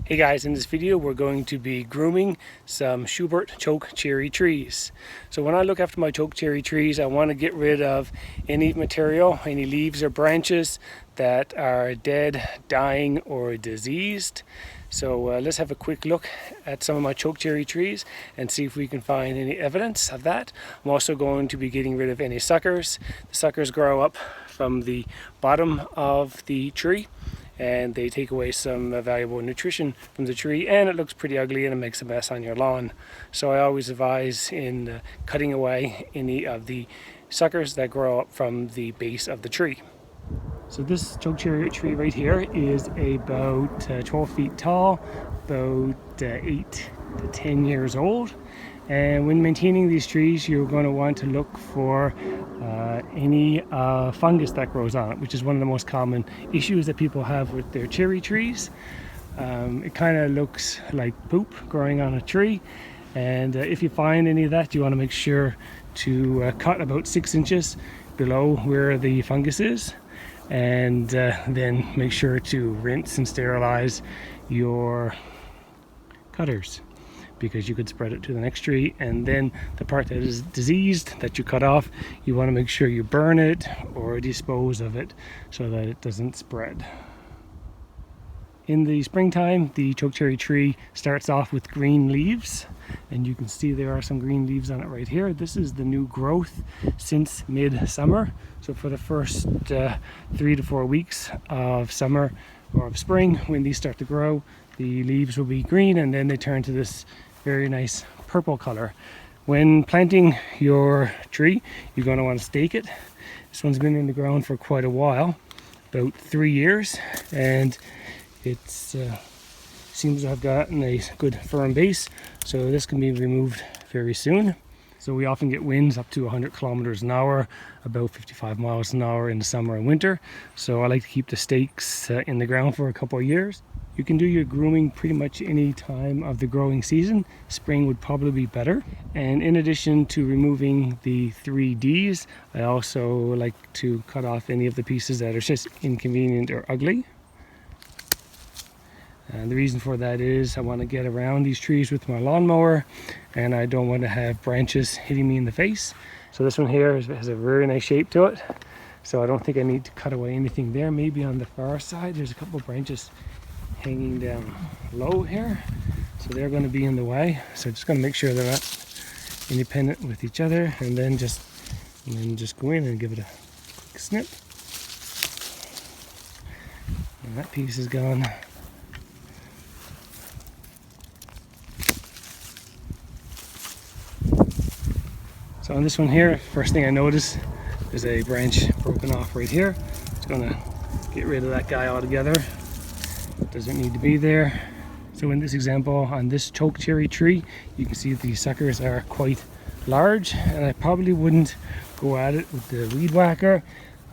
Hey guys, in this video we're going to be grooming some Schubert Chokecherry trees. So when I look after my chokecherry trees, I want to get rid of any material, any leaves or branches that are dead, dying or diseased. So let's have a quick look at some of my chokecherry trees and see if we can find any evidence of that. I'm also going to be getting rid of any suckers. The suckers grow up from the bottom of the tree, and they take away some valuable nutrition from the tree, and it looks pretty ugly and it makes a mess on your lawn. So I always advise in cutting away any of the suckers that grow up from the base of the tree. So this chokecherry tree right here is about 12 feet tall, about 8 to 10 years old. And when maintaining these trees, you're going to want to look for any fungus that grows on it, which is one of the most common issues that people have with their cherry trees. It kind of looks like poop growing on a tree, and if you find any of that, you want to make sure to cut about 6 inches below where the fungus is, and then make sure to rinse and sterilize your cutters, because you could spread it to the next tree. And then the part that is diseased that you cut off, you want to make sure you burn it or dispose of it so that it doesn't spread. In the springtime, the chokecherry tree starts off with green leaves, and you can see there are some green leaves on it right here. This is the new growth since mid-summer. So for the first 3 to 4 weeks of summer or of spring, when these start to grow, the leaves will be green, and then they turn to this very nice purple color. When planting your tree, you're going to want to stake it. This one's been in the ground for quite a while, about 3 years, and it seems to have gotten a good firm base, so this can be removed very soon. So we often get winds up to 100 kilometers an hour, about 55 miles an hour in the summer and winter. So I like to keep the stakes in the ground for a couple of years. You can do your grooming pretty much any time of the growing season. Spring would probably be better. And in addition to removing the 3Ds, I also like to cut off any of the pieces that are just inconvenient or ugly. And the reason for that is I want to get around these trees with my lawnmower, and I don't want to have branches hitting me in the face. So this one here has a very nice shape to it, so I don't think I need to cut away anything there. Maybe on the far side there's a couple of branches hanging down low here, so they're going to be in the way. So just going to make sure they're not independent with each other, and then just go in and give it a quick snip. And that piece is gone. So on this one here, first thing I notice, there's a branch broken off right here. Just gonna get rid of that guy altogether. Doesn't need to be there. So in this example, on this chokecherry tree, you can see the suckers are quite large, and I probably wouldn't go at it with the weed whacker.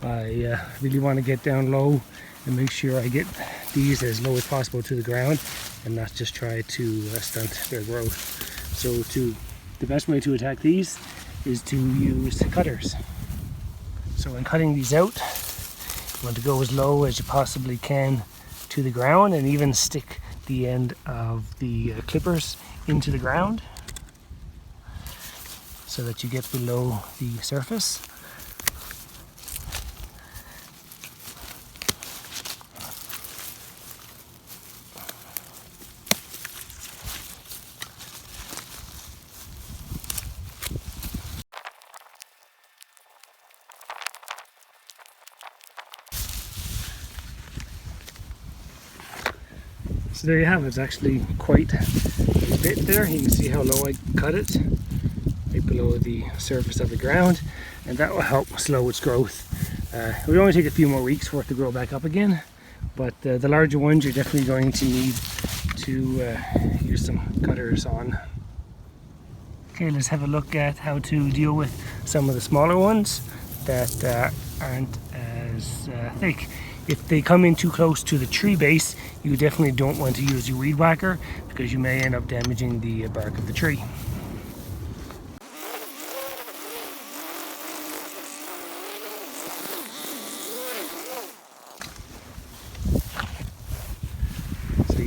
I really want to get down low and make sure I get these as low as possible to the ground, and not just try to stunt their growth. So the best way to attack these is to use cutters. So when cutting these out, you want to go as low as you possibly can to the ground, and even stick the end of the clippers into the ground so that you get below the surface. So there you have it. It's actually quite a bit there. You can see how low I cut it, right below the surface of the ground, and that will help slow its growth. It will only take a few more weeks for it to grow back up again, but the larger ones you're definitely going to need to use some cutters on. Okay, let's have a look at how to deal with some of the smaller ones that aren't as thick. If they come in too close to the tree base, you definitely don't want to use your weed whacker, because you may end up damaging the bark of the tree.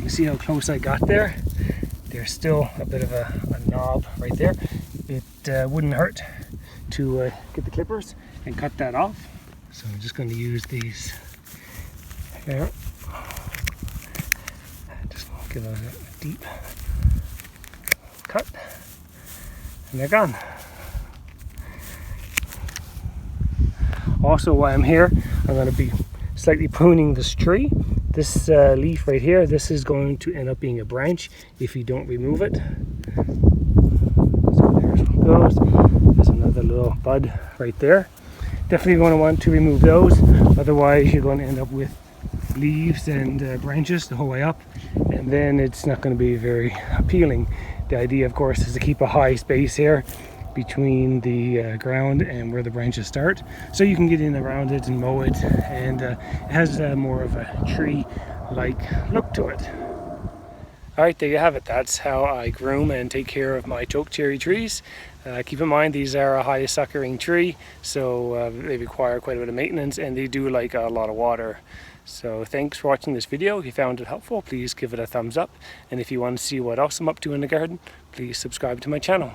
can see how close I got there. There's still a bit of a knob right there. It wouldn't hurt to get the clippers and cut that off. So I'm just going to use these here. Just give it a deep cut, and they're gone. Also, while I'm here, I'm going to be slightly pruning this tree. This leaf right here, this is going to end up being a branch if you don't remove it. So there's one goes. There's another little bud right there. Definitely going to want to remove those, otherwise you're going to end up with leaves and branches the whole way up, and then it's not going to be very appealing. The idea, of course, is to keep a high space here between the ground and where the branches start, so you can get in around it and mow it, and it has more of a tree-like look to it. Alright, there you have it. That's how I groom and take care of my chokecherry trees. Keep in mind, these are a high suckering tree, so they require quite a bit of maintenance, and they do like a lot of water. So thanks for watching this video. If you found it helpful, please give it a thumbs up, and if you want to see what else I'm up to in the garden, please subscribe to my channel.